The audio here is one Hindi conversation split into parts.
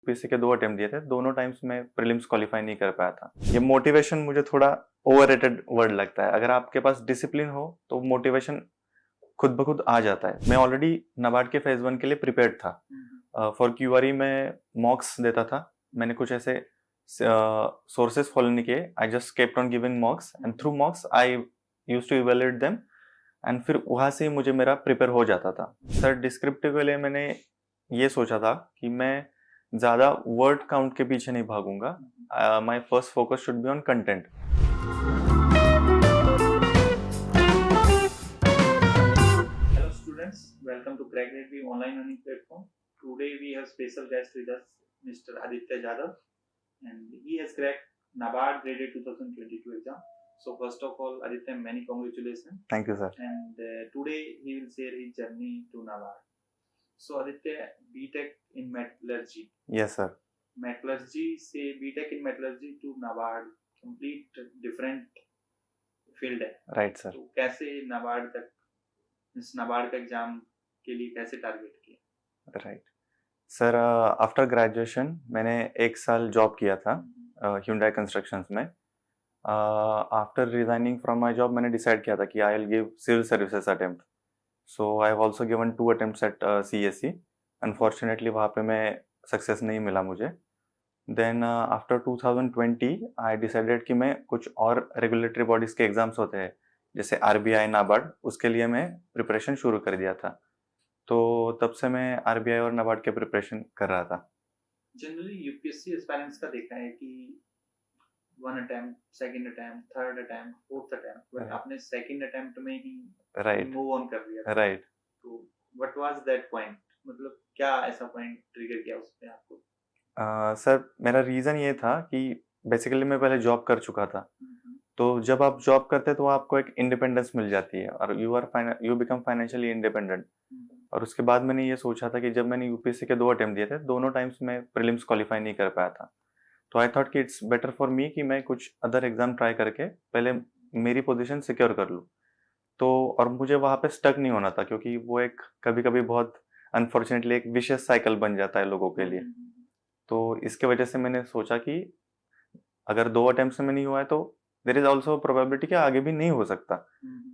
यूपीएससी के 2 अटेम्प्ट दिए थे, दोनों टाइम्स मैं प्रीलिम्स क्वालीफाई नहीं कर पाया था। ये मोटिवेशन मुझे थोड़ा ओवररेटेड वर्ड लगता है। अगर आपके पास डिसिप्लिन हो तो मोटिवेशन खुद ब खुद आ जाता है। मैं ऑलरेडी नाबार्ड के फेज 1 के लिए प्रिपेयर्ड था। फॉर क्यूआरई में मॉक्स देता था। मैंने कुछ ऐसे सोर्सेस फॉलो नहीं किए। I just kept on giving mocks and through mocks I used to evaluate them and फिर वहां से मुझे मेरा प्रिपेयर हो जाता था। सर डिस्क्रिप्टिव के लिए मैंने ये सोचा था कि मैं ज़्यादा वर्ड काउंट के पीछे नहीं भागूंगा। My first focus should be on content. Hello students, welcome to Crack Degree online learning platform. Today we have special guest with us, Mr. Aditya Jadhav, and he has cracked NABARD Grade 2022 exam. So first of all, Aditya, many congratulations. Thank you, sir. And today he will share his journey to NABARD. So Aditya, BTech in metallurgy. Yes, sir. Metallurgy से BTech in metallurgy to NABARD complete different field है. Right, sir. तो कैसे NABARD तक इस नाबार्ड का एग्जाम के लिए कैसे टारगेट किया? राइट सर, आफ्टर ग्रेजुएशन मैंने 1 साल जॉब किया था Hyundai कंस्ट्रक्शंस में। After resigning from my job मैंने डिसाइड किया था कि I will give civil services attempt. So I have also given 2 attempts at CSE। Unfortunately वहाँ पे मैं सक्सेस नहीं मिला मुझे। देन आफ्टर 2020 आई डिसाइडेड कि मैं कुछ और रेगुलेटरी बॉडीज के एग्जाम्स होते हैं जैसे RBI नाबार्ड, उसके लिए मैं प्रिपरेशन शुरू कर दिया था। तो तब से मैं RBI और नाबार्ड के प्रिपरेशन कर रहा था। जनरली यूपीएससी एस्पायरेंट्स का देखा है कि 1 attempt, second attempt, third attempt, fourth attempt, but आपने सेकंड अटेम्प्ट में ही मूव ऑन कर लिया। राइट। तो व्हाट वाज दैट पॉइंट? मतलब क्या ऐसा पॉइंट ट्रिगर किया उसने आपको? सर मेरा रीज़न ये था कि बेसिकली मैं पहले जॉब कर चुका था। तो जब आप जॉब करते हैं तो आपको एक इंडिपेंडेंस मिल जाती है और यू बिकम फाइनेंशियली इंडिपेंडेंट। और उसके बाद मैंने ये सोचा था कि जब मैंने यूपीएससी के 2 अटेम्प्ट दिए थे, दोनों टाइम्स मैं प्रीलिम्स क्वालीफाई नहीं कर पाया था। तो आई थॉट कि इट्स बेटर फॉर मी कि मैं कुछ अदर एग्जाम ट्राई करके पहले मेरी पोजीशन सिक्योर कर लूँ। तो और मुझे वहाँ पे स्टक नहीं होना था, क्योंकि वो एक कभी-कभी बहुत अनफॉर्चुनेटली एक विशियस साइकिल बन जाता है लोगों के लिए। तो इसके वजह से मैंने सोचा कि अगर 2 अटेम्प्ट में नहीं हुआ है तो देयर इज आल्सो प्रोबेबिलिटी कि आगे भी नहीं हो सकता।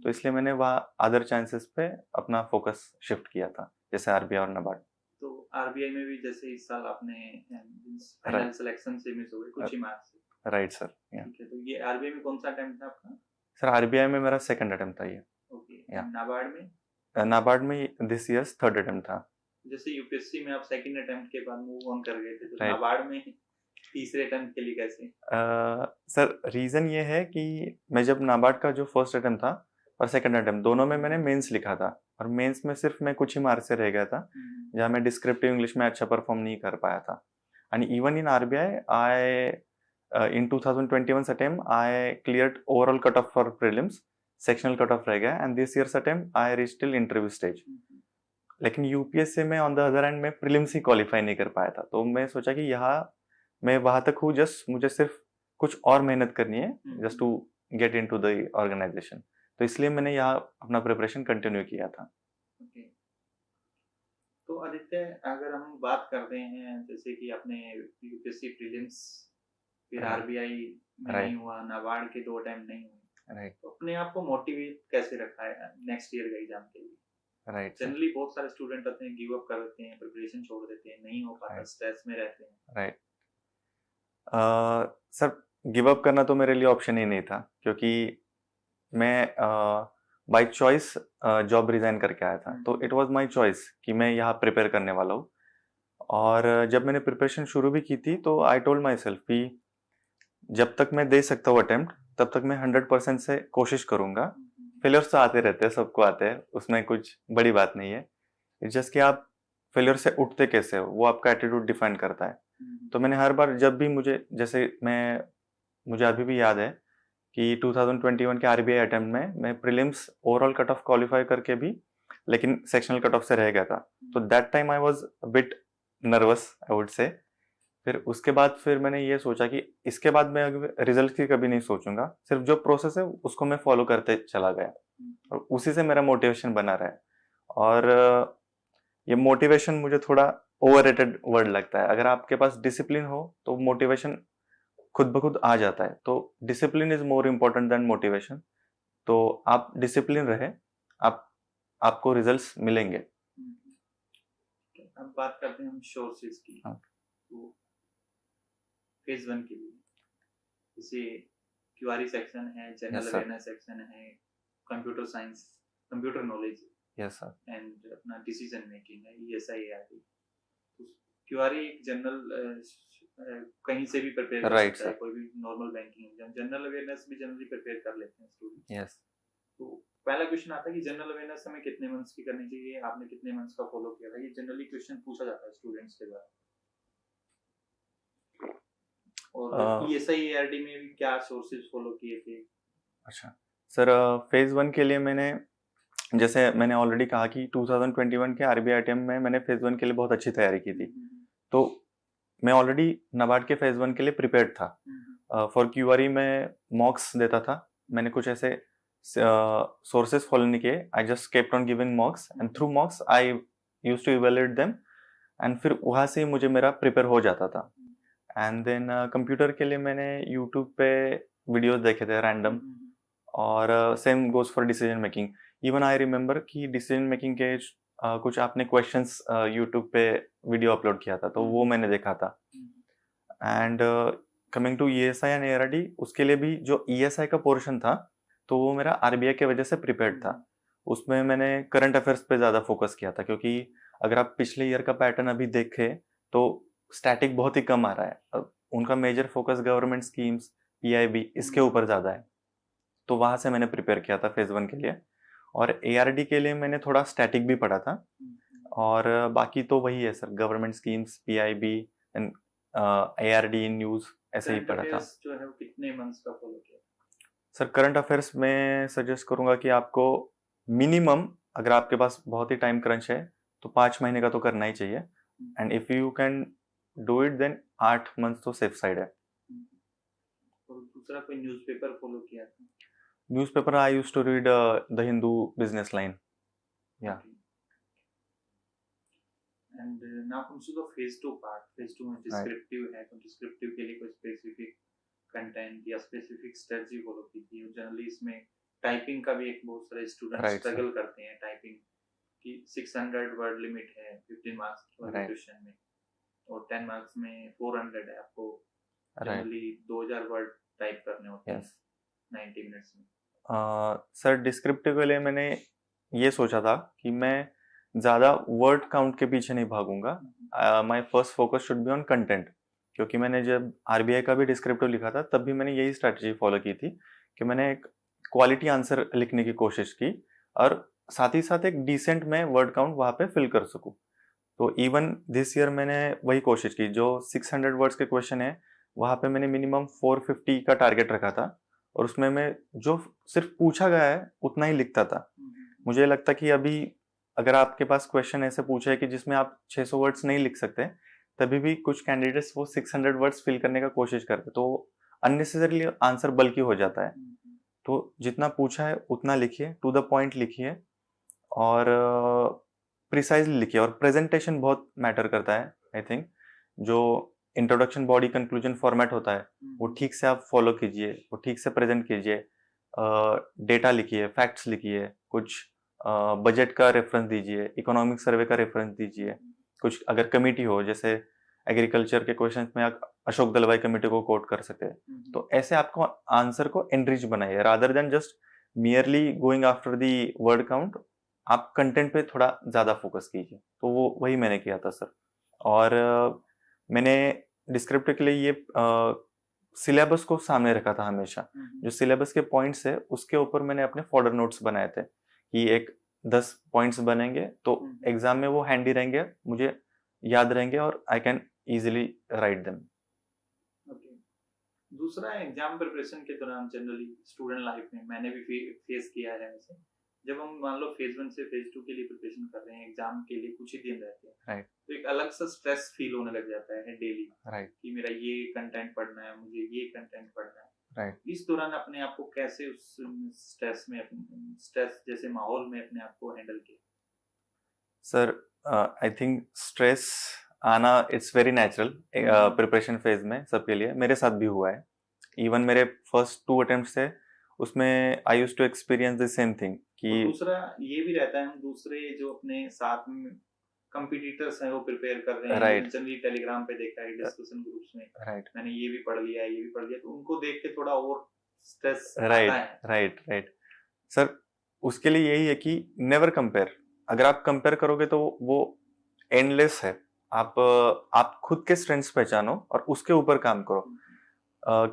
तो इसलिए मैंने वहाँ अदर चांसेस पे अपना फोकस शिफ्ट किया था, जैसे RBI और नाबार्ड। तो RBI में भी जैसे इस साल आपने फाइनल सिलेक्शन से मिस हो गए कुछ ही मार्क्स से। Right sir. ठीक है, तो ये RBI में कौन सा अटेम्प्ट था आपका? सर RBI में मेरा सेकंड अटेम्प्ट था ये। ओके, नाबार्ड में? नाबार्ड में दिस ईयर्स थर्ड अटेम्प्ट था। जैसे यूपीएससी में आप सेकंड अटेम्प्ट के बाद मूव ऑन कर गए थे, तो नाबार्ड में तीसरे अटेम्प्ट के लिए कैसे? सर रीजन ये है कि मैं जब नाबार्ड का जो फर्स्ट अटेम्प्ट था और सेकंड अटेम्प्ट दोनों में मैंने मेंस लिखा था, और मेंस में सिर्फ मैं कुछ ही मार्क्स से रह गया था, जहाँ मैं डिस्क्रिप्टिव इंग्लिश में अच्छा परफॉर्म नहीं कर पाया था। And even in RBI I in 2021 attempt I cleared overall cut off for prelims, sectional cut off रह गया, and this years attempt I reached till interview stage. लेकिन यूपीएससी में ऑन द अदर एंड में प्रीलिम्स ही क्वालिफाई नहीं कर पाया था। तो मैं सोचा कि यहाँ मैं वहां तक हूँ, जस्ट मुझे सिर्फ कुछ और मेहनत करनी है just to get into the organisation. तो इसलिए मैंने यहाँ अपना प्रिपरेशन कंटिन्यू किया था। तो आदित्य, अगर हम बात करते हैं जैसे कि आपने यूपीएससी प्रीलिम्स, फिर RBI में नहीं हुआ, नाबार्ड के 2 अटेम्प्ट नहीं हुए, तो अपने आप को मोटिवेट कैसे रखा है नेक्स्ट ईयर के एग्जाम के लिए? जनरली बहुत सारे स्टूडेंट आते हैं, गिव अप कर देते हैं, प्रिपरेशन छोड़ देते हैं, नहीं हो पाता, स्ट्रेस में रहते हैं। सर गिव अप करना तो मेरे लिए ऑप्शन ही नहीं था, क्योंकि मैं बाय चॉइस जॉब रिजाइन करके आया था। तो इट वाज माय चॉइस कि मैं यहाँ प्रिपेयर करने वाला हूँ। और जब मैंने प्रिपरेशन शुरू भी की थी तो आई टोल्ड माई सेल्फ कि जब तक मैं दे सकता हूँ अटेम्प्ट, तब तक मैं 100% से कोशिश करूंगा। फेलियर्स तो आते रहते हैं, सबको आते हैं, उसमें कुछ बड़ी बात नहीं है। इट्स जस्ट कि आप फेलियर से उठते कैसे हो, वो आपका एटीट्यूड डिफाइन करता है। तो मैंने हर बार जब भी मुझे अभी भी याद है कि 2021 के RBI अटेम्प्ट में मैं prelims overall cut off qualify करके भी लेकिन सेक्शनल कट ऑफ से रह गया था। तो that time I was a bit nervous, I would say. फिर उसके बाद मैंने ये सोचा कि इसके बाद मैं रिजल्ट की कभी नहीं सोचूंगा, सिर्फ जो प्रोसेस है उसको मैं फॉलो करते चला गया, और उसी से मेरा मोटिवेशन बना रहा है। और ये मोटिवेशन मुझे थोड़ा ओवररेटेड वर्ड लगता है। अगर आपके पास डिसिप्लिन हो तो मोटिवेशन खुद ब खुद आ जाता है। तो discipline is more important then motivation. तो आप डिसिप्लिन रहे, आप आपको रिजल्ट्स मिलेंगे। अब बात करते हैं हम सोर्सेज की। हाँ। तो फेज 1 के लिए जैसे क्यूआरई सेक्शन है, general yes sir. Awareness section है, computer science, computer knowledge yes sir. And अपना डिसीजन मेकिंग है, ईएसआई एआरडी। क्यूआरई एक जनरल कहीं से भी प्रिपेयर कर राइट सकता है, सर। कोई भी normal banking exam. General awareness भी जनरली प्रिपेयर कर लेते हैं स्टूडेंट। यस। तो पहला क्वेश्चन आता है कि जनरल अवेयरनेस हमें कितने मंथ्स की करनी चाहिए, आपने कितने मंथ्स का फॉलो किया था? ये जनरली क्वेश्चन पूछा जाता है स्टूडेंट्स के द्वारा। और ईएसआई एआरडी में भी क्या सोर्सेज फॉलो किए थे? अच्छा सर, फेज 1 के लिए मैंने, जैसे मैंने ऑलरेडी कहा कि 2021 के आरबीआई आईटीएम में मैंने फेज 1 के लिए बहुत अच्छी तैयारी की थी। तो मैं ऑलरेडी नाबार्ड के फेज 1 के लिए प्रिपेयर्ड था। फॉर क्यूआरई में मॉक्स देता था। मैंने कुछ ऐसे सोर्सेज फॉलो नहीं किए। I just kept on giving mocks and through mocks I used to evaluate them, and फिर वहां से मुझे मेरा प्रिपेयर हो जाता था। एंड देन कंप्यूटर के लिए मैंने यूट्यूब पे वीडियोस देखे थे रैंडम, और same goes for decision making. Even I remember कि डिसीजन मेकिंग के कुछ आपने क्वेश्चंस यूट्यूब पे वीडियो अपलोड किया था, तो वो मैंने देखा था। And coming to ESI and ARD, उसके लिए भी जो ईएसआई का पोर्शन था तो वो मेरा आरबीआई के वजह से प्रिपेयर्ड था। उसमें मैंने करंट अफेयर्स पे ज़्यादा फोकस किया था, क्योंकि अगर आप पिछले ईयर का पैटर्न अभी देखें तो स्टैटिक बहुत ही कम आ रहा है। अब उनका major focus government schemes, PIB, इसके ऊपर ज़्यादा है। तो वहां से मैंने प्रिपेयर किया था फेज 1 के लिए। और एआरडी के लिए मैंने थोड़ा स्टैटिक भी पढ़ा था, और बाकी तो वही है sir, government schemes, PIB and ARD news, ऐसे ही करंट पढ़ा था। अफेयर्स जो है वो कितने मंथ्स का फॉलो किया? सर करंट अफेयर्स में सजेस्ट करूंगा कि आपको मिनिमम, अगर आपके पास बहुत ही टाइम क्रंच है तो 5 महीने का तो करना ही चाहिए। And if you can do it then 8 month तो सेफ साइड है। और दूसरा कोई न्यूज़पेपर फॉलो किया था? Newspaper I used to read the Hindu business line. या and now comes to the phase 2 part. Phase 2 में डिस्क्रिप्टिव है, तो डिस्क्रिप्टिव के लिए कोई स्पेसिफिक कंटेंट या स्पेसिफिक स्ट्रेटजी फॉलो की थी? और जनरली इसमें टाइपिंग का भी एक बहुत सारे स्टूडेंट स्ट्रगल करते हैं टाइपिंग की। 600 वर्ड लिमिट है 15 मार्क्स वाले क्वेश्चन में, और 10 मार्क्स में 400 है। आपको जनरली 2000 वर्ड टाइप करने होते हैं 90 मिनट्स में। सर डिस्क्रिप्टिव के लिए मैंने ये सोचा था कि मैं ज़्यादा वर्ड काउंट के पीछे नहीं भागूंगा। My first focus should be on content. क्योंकि मैंने जब आरबीआई का भी डिस्क्रिप्टिव लिखा था तब भी मैंने यही स्ट्रैटेजी फॉलो की थी कि मैंने एक क्वालिटी आंसर लिखने की कोशिश की, और साथ ही साथ एक डिसेंट में वर्ड काउंट वहाँ पे फिल कर सकूँ। तो इवन दिस ईयर मैंने वही कोशिश की। जो 600 वर्ड्स के क्वेश्चन है वहाँ पे मैंने मिनिमम 450 का टारगेट रखा था, और उसमें मैं जो सिर्फ पूछा गया है उतना ही लिखता था। मुझे लगता कि अभी अगर आपके पास क्वेश्चन ऐसे पूछे कि जिसमें आप 600 वर्ड्स नहीं लिख सकते, तभी भी कुछ कैंडिडेट्स वो 600 वर्ड्स फिल करने का कोशिश करते, तो अननेसेसरीली आंसर बल्कि हो जाता है। तो जितना पूछा है उतना लिखिए, टू द पॉइंट लिखिए, और प्रिसाइजली लिखिए। और प्रेजेंटेशन बहुत मैटर करता है। आई थिंक जो इंट्रोडक्शन, बॉडी, कंक्लूजन फॉर्मेट होता है वो ठीक से आप फॉलो कीजिए, वो ठीक से प्रेजेंट कीजिए। डेटा लिखिए, फैक्ट्स लिखिए, कुछ बजट का रेफरेंस दीजिए, इकोनॉमिक सर्वे का रेफरेंस दीजिए। कुछ अगर कमेटी हो, जैसे एग्रीकल्चर के क्वेश्चंस में आप अशोक दलवाई कमेटी को कोट कर सकते हैं। तो ऐसे आपको आंसर को एनरिच बनाइए, rather than just merely going after the word count. आप कंटेंट पे थोड़ा ज़्यादा फोकस कीजिए। तो वो वही मैंने किया था सर। और मैंने डिस्क्रिप्टिव के लिए ये सिलेबस को सामने रखा था हमेशा। जो सिलेबस के पॉइंट्स है उसके ऊपर मैंने अपने फॉर्डर नोट्स बनाए थे कि एक 10 पॉइंट्स बनेंगे तो एग्जाम में वो हैंडी रहेंगे, मुझे याद रहेंगे, और I can easily write them. दूसरा एग्जाम प्रिपरेशन के दौरान जनरली स्टूडेंट लाइफ में मैंने भी फेस किया है ऐसे, जब हम मान लो फेज 1 से फेज 2 के लिए प्रिपरेशन कर रहे हैं, एग्जाम के लिए कुछ ही दिन रहते हैं, तो एक अलग सा स्ट्रेस फील होने लग जाता है डेली कि मेरा ये कंटेंट पढ़ना है, मुझे ये कंटेंट पढ़ना है। इस दौरान अपने आप को कैसे उस स्ट्रेस जैसे माहौल में अपने आप को हैंडल किया? सर आई थिंक स्ट्रेस आना it's very natural hmm. Preparation phase में सबके लिए, मेरे साथ भी हुआ है। इवन मेरे फर्स्ट 2 अटेम्प्ट्स थे, उसमें I used to experience the same thing कि और दूसरा ये भी रहता है, हम दूसरे जो अपने साथ में कंपटीटर्स हैं वो प्रिपेयर कर रहे हैं, राइट जनरली टेलीग्राम पे देखा है डिस्कशन ग्रुप्स में, राइट मैंने ये भी पढ़ लिया ये भी पढ़ लिया, तो उनको देख के थोड़ा और स्ट्रेस आता राइट है। राइट राइट सर, उसके लिए यही है कि नेवर कंपेयर। अगर आप कंपेयर करोगे तो वो एंडलेस है। आप खुद के स्ट्रेंथ्स पहचानो और उसके ऊपर काम करो।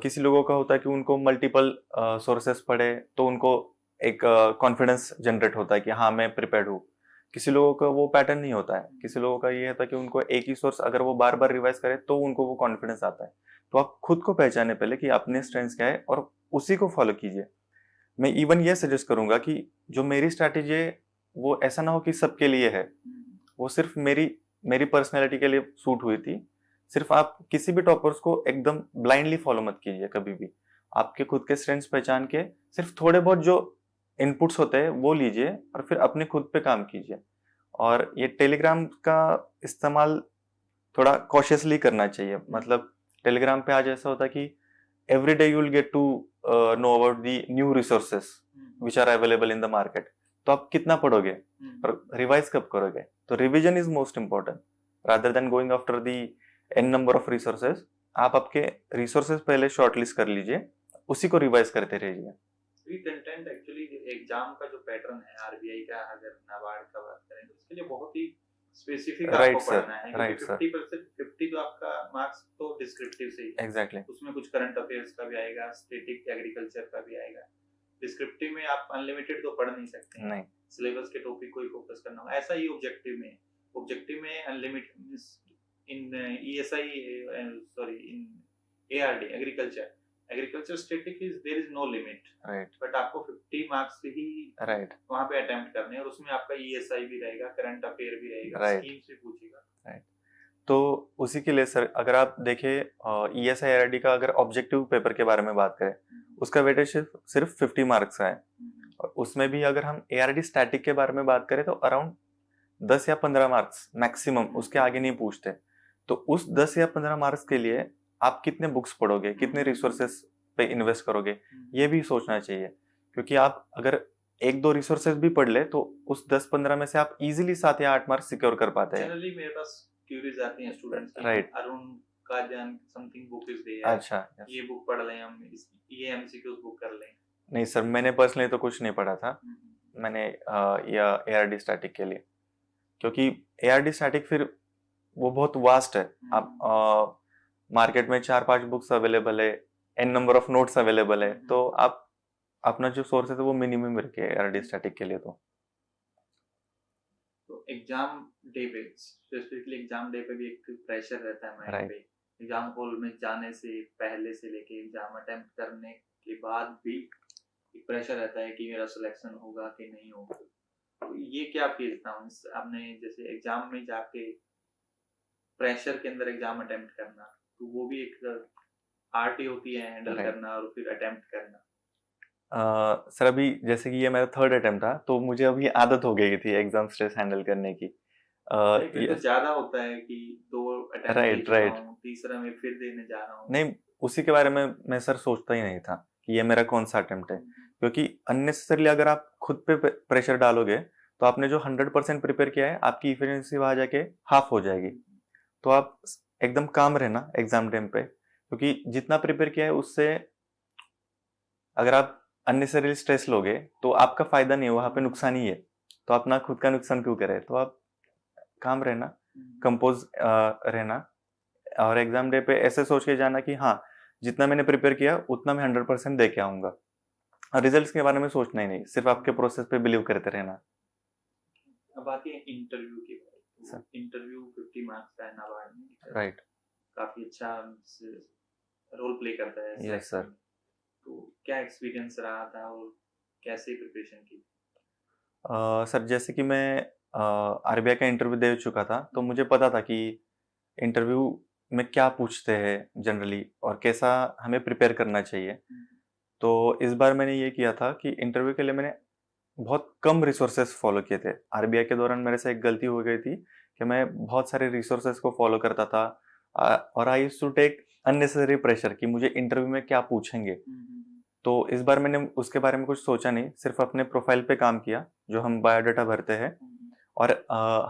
किसी लोगों का होता है कि उनको मल्टीपल सोर्सेस पढ़े तो उनको एक कॉन्फिडेंस जनरेट होता है कि हाँ मैं प्रिपेयर्ड हूँ। किसी लोगों का वो पैटर्न नहीं होता है। किसी लोगों का ये होता है कि उनको एक ही सोर्स अगर वो बार बार रिवाइज करे तो उनको वो कॉन्फिडेंस आता है। तो आप खुद को पहचाने पहले कि अपने स्ट्रेंथ्स क्या है और उसी को फॉलो कीजिए। मैं इवन ये सजेस्ट करूंगा कि जो मेरी स्ट्रैटेजी है वो ऐसा ना हो कि सबके लिए है, वो सिर्फ मेरी मेरी पर्सनैलिटी के लिए सूट हुई थी। सिर्फ आप किसी भी टॉपर्स को एकदम ब्लाइंडली फॉलो मत कीजिए कभी भी। आपके खुद के स्ट्रेंथ्स पहचान के सिर्फ थोड़े बहुत जो इनपुट्स होते हैं वो लीजिए और फिर अपने खुद पे काम कीजिए। और ये टेलीग्राम का इस्तेमाल थोड़ा कॉशियसली करना चाहिए। मतलब टेलीग्राम पे आज ऐसा होता है कि every day you will get to know about the new resources which are available in the market। तो आप कितना पढ़ोगे और रिवाइज कब करोगे? तो revision is most important rather than going after the n number of resources. आप आपके रिसोर्सेज पहले शॉर्टलिस्ट कर लीजिए, उसी को रिवाइज करते रहिए। ये कंटेंट एक्चुअली एग्जाम का जो पैटर्न है आरबीआई का, अगर नाबार्ड का बात करें तो उसके लिए बहुत ही स्पेसिफिक राइट आपको सर, पढ़ना है, राइट क्योंकि सर, 50% तो आपका मार्क्स तो डिस्क्रिप्टिव से ही है। एग्जैक्टली उसमें कुछ करंट अफेयर्स का भी आएगा, स्टैटिक एग्रीकल्चर का भी आएगा। डिस्क्रिप्टिव में आप अनलिमिटेड तो पढ़ नहीं सकते हैं, नहीं, सिलेबस के टॉपिक को ही फोकस करना होगा। ऐसा ही ऑब्जेक्टिव में, ऑब्जेक्टिव में unlimited in ESI, sorry in ARD agriculture static is there is no limit, right but आपको 50 मार्क्स ही राइट वहां पे अटेम्प्ट करने हैं, और उसमें आपका ईएसआई भी रहेगा, करंट अफेयर भी रहेगा, राइट स्कीम से पूछेगा। राइट। तो उसी के लिए सर अगर आप देखें ईएसआई आरडी का अगर ऑब्जेक्टिव पेपर के बारे में बात करें, उसका वेटेज सिर्फ 50 मार्क्स का है। और उसमें भी अगर हम एआरडी स्टैटिक के बारे में बात करें तो अराउंड 10 या 15 मार्क्स मैक्सिमम, उसके आगे नहीं पूछते। तो उस 10 या 15 मार्क्स के लिए आप कितने बुक्स पढ़ोगे, कितने रिसोर्सेस पे इन्वेस्ट करोगे, ये भी सोचना चाहिए। क्योंकि आप अगर एक दो रिसोर्सेज भी पढ़ ले तो उस 10-15 में से आप इजीली 7 या 8 मार्क्स सिक्योर कर पाते हैं। जनरली मेरे पास क्यूरीज आती हैं स्टूडेंट्स की, राइट अरुण का जन समथिंग बुक इज देयर, अच्छा yes। ये बुक पढ़ लें हम, ये एमसीक्यूज बुक कर लें। नहीं सर, मैंने पर्सनली तो कुछ नहीं पढ़ा था। मैंने या एआरडी स्टैटिक के लिए, क्योंकि एआरडी स्टैटिक फिर वो बहुत वास्ट है। आप मार्केट में 4-5 बुक्स अवेलेबल है, n number of notes available है, तो आप अपना जो सोर्स है वो मिनिमम रखे एआरडी स्टैटिक के लिए। तो एग्जाम डे पे, स्पेसिफिकली एग्जाम डे पे भी एक प्रेशर रहता है माइंड राइट पे। एग्जाम हॉल में जाने से पहले से लेके एग्जाम अटेम्प्ट करने के बाद भी एक प्रेशर रहता है कि मेरा सिलेक्शन होगा कि नहीं होगा। तो ये क्या फील था आपने, जैसे एग्जाम में जाके प्रेशर के अंदर एग्जाम अटेम्प्ट करना, तो वो भी एक आर्ट ही होती है हैंडल राइट करना और फिर अटेम्प्ट करना। सर अभी जैसे कि ये मेरा 3rd अटेम्प्ट था, तो मुझे अभी आदत हो गई थी एग्जाम स्ट्रेस हैंडल करने की। नहीं, फिर तो ज्यादा होता है कि 2 अटेम्प्ट दे राइट चुका राइट हूँ, तीसरा में फिर देने जा रहा हूँ। नहीं, उसी के बारे में मैं सर सोचता ही नहीं था कि ये मेरा कौन सा अटेम्प्ट है। क्योंकि अननेसेसरली अगर आप खुद पे प्रेशर डालोगे तो आपने जो 100% प्रिपेयर किया है आपकी इफिशिएंसी वहां जाके हाफ हो जाएगी। तो आप एकदम काम रहना एग्जाम टाइम पे, क्योंकि जितना प्रिपेयर किया है उससे अगर आप अननेसेसरली स्ट्रेस लोगे तो आपका फायदा नहीं है, वहां पे नुकसान ही है। तो अपना खुद का नुकसान क्यों करे? तो आप काम रहना, कंपोज रहना, और एग्जाम डे पे ऐसे सोच के जाना कि हाँ जितना मैंने प्रिपेयर किया उतना मैं 100% दे के आऊंगा। और रिजल्ट्स के बारे में सोचना ही नहीं, सिर्फ आपके प्रोसेस पे बिलीव करते रहना। अब आते हैं इंटरव्यू की बात। इंटरव्यू 50 मार्क्स का है नाबार्ड में, राइट काफी अच्छा रोल प्ले करता है यस सर। तो क्या एक्सपीरियंस रहा था और कैसे प्रिपरेशन की? सर जैसे कि मैं आरबीआई का इंटरव्यू दे चुका था, तो मुझे पता था कि इंटरव्यू में क्या पूछते हैं जनरली और कैसा हमें प्रिपेयर करना चाहिए। तो इस बार मैंने ये किया था कि इंटरव्यू के लिए मैंने बहुत कम रिसोर्सेस फॉलो किए थे। आरबीआई के दौरान मेरे से एक गलती हो गई थी कि मैं बहुत सारे रिसोर्सेज को फॉलो करता था और I used to take unnecessary pressure कि मुझे इंटरव्यू में क्या पूछेंगे। तो इस बार मैंने उसके बारे में कुछ सोचा नहीं, सिर्फ अपने प्रोफाइल पे काम किया जो हम बायोडाटा भरते हैं, और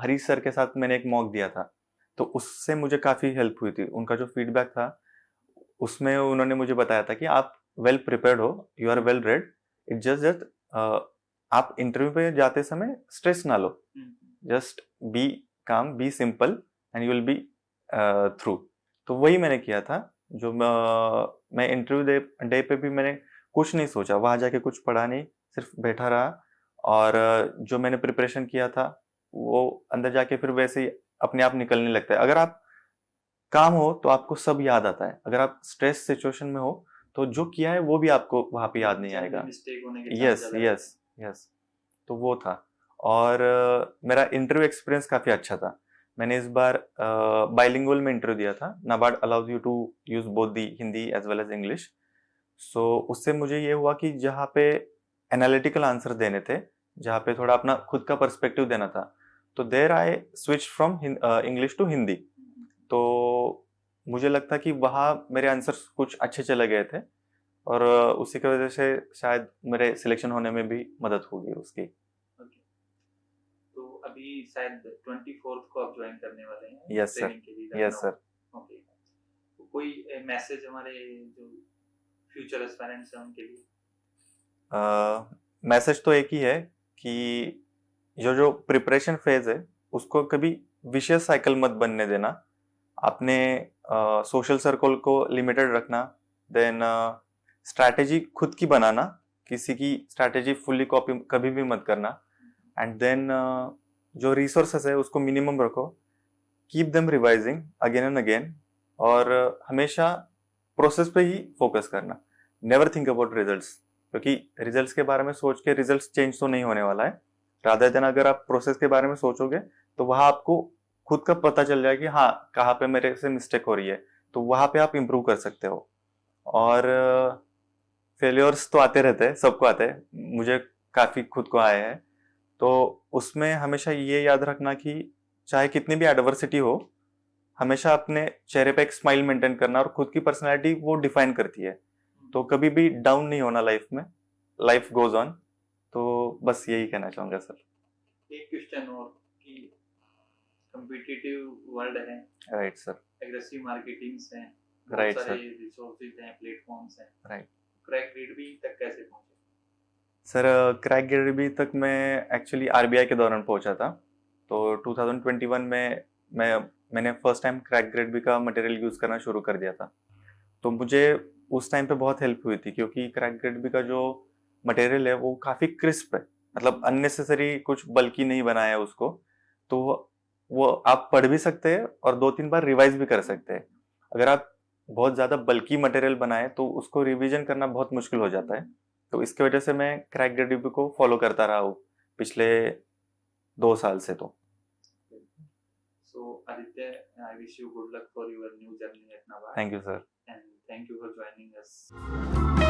हरीश सर के साथ मैंने एक मॉक दिया था, तो उससे मुझे काफ़ी हेल्प हुई थी। उनका जो फीडबैक था उसमें उन्होंने मुझे बताया था कि आप वेल प्रिपेयर्ड हो, you are well read, it just that आप इंटरव्यू पे जाते समय स्ट्रेस ना लो, just be calm, be simple and you will be through. तो वही मैंने किया था। जो मैं इंटरव्यू डे पे भी मैंने कुछ नहीं सोचा, वहां जाके कुछ पढ़ा नहीं, सिर्फ बैठा रहा, और जो मैंने प्रिपरेशन किया था वो अंदर जाके फिर वैसे ही अपने आप निकलने लगता है। अगर आप काम हो तो आपको सब याद आता है, अगर आप स्ट्रेस सिचुएशन में हो तो जो किया है वो भी आपको वहां पे याद नहीं आएगा। मिस्टेक होने के यस यस यस। तो वो था। और मेरा इंटरव्यू एक्सपीरियंस काफ़ी अच्छा था। मैंने इस बार बाइलिंगुअल में इंटरव्यू दिया था। NABARD allows you to use both the Hindi as well as English. So उससे मुझे ये हुआ कि जहाँ पे एनालिटिकल आंसर देने थे, जहाँ पे थोड़ा अपना खुद का पर्सपेक्टिव देना था, तो there I switch from English to Hindi. तो मुझे लगता कि वहाँ मेरे आंसर्स कुछ अच्छे चले गए थे, और उसी की वजह से शायद मेरे सिलेक्शन होने में भी मदद होगी उसकी। तो अभी शायद 24th को आप ज्वाइन करने वाले हैं यस सर, ट्रेनिंग के लिए? Yes sir. ओके। तो कोई मैसेज हमारे जो फ्यूचर एस्पायरेंट्स हैं उनके लिए? मैसेज तो एक ही है कि जो प्रिपरेशन फेज है उसको कभी विशियस साइकिल मत बनने देना। अपने सोशल सर्कल को लिमिटेड रखना, देन स्ट्रैटेजी खुद की बनाना, किसी की स्ट्रैटेजी फुल्ली कॉपी कभी भी मत करना, एंड देन जो रिसोर्सेस है उसको मिनिमम रखो, keep them revising again and again, और हमेशा प्रोसेस पे ही फोकस करना। नेवर थिंक अबाउट रिजल्ट्स, क्योंकि रिजल्ट्स के बारे में सोच के रिजल्ट्स चेंज तो नहीं होने वाला है। रादर देन अगर आप प्रोसेस के बारे में सोचोगे तो वहां आपको खुद का पता चल जाएगा कि हाँ कहाँ पे मेरे से मिस्टेक हो रही है, तो वहां पे आप इम्प्रूव कर सकते हो। और फेलियर्स तो आते रहते हैं, सबको आते हैं, मुझे काफी खुद को आए हैं। तो उसमें हमेशा ये याद रखना कि चाहे कितनी भी एडवर्सिटी हो, हमेशा अपने चेहरे पे एक स्माइल मेंटेन करना, और खुद की पर्सनैलिटी वो डिफाइन करती है। तो कभी भी डाउन नहीं होना लाइफ में, लाइफ गोज ऑन। तो बस यही कहना चाहूंगा सर। एक क्वेश्चन और कि कॉम्पिटिटिव वर्ल्ड है, राइट सर, एग्रेसिव मार्केटिंग्स हैं, राइट बहुत सारे सर, रिसोर्सेज हैं, प्लेटफॉर्म्स हैं, राइट क्रैक ग्रेड भी तक कैसे पहुंचे? सर। क्रैक ग्रेड तक मैं एक्चुअली आरबीआई के दौरान पहुंचा था। तो 2021 में मैंने फर्स्ट टाइम क्रैक ग्रेड का मटेरियल यूज करना शुरू कर दिया था। तो मुझे उस टाइम पे बहुत हेल्प हुई थी, क्योंकि क्रैक ग्रेड का जो मटेरियल है वो काफी क्रिस्प है, मतलब अननेसेसरी कुछ बल्कि नहीं बनाया है उसको। तो वो आप पढ़ भी सकते हैं और 2-3 बार रिवाइज भी कर सकते हैं। अगर आप बहुत ज्यादा बल्कि मटेरियल बनाए तो उसको रिवीजन करना बहुत मुश्किल हो जाता है। तो इसकी वजह से मैं क्रैक ग्रेड को फॉलो करता रहा हूँ पिछले 2 साल से। तो So Aditya, I wish you good luck for your new journey at Naval, thank you sir. and thank you for joining us.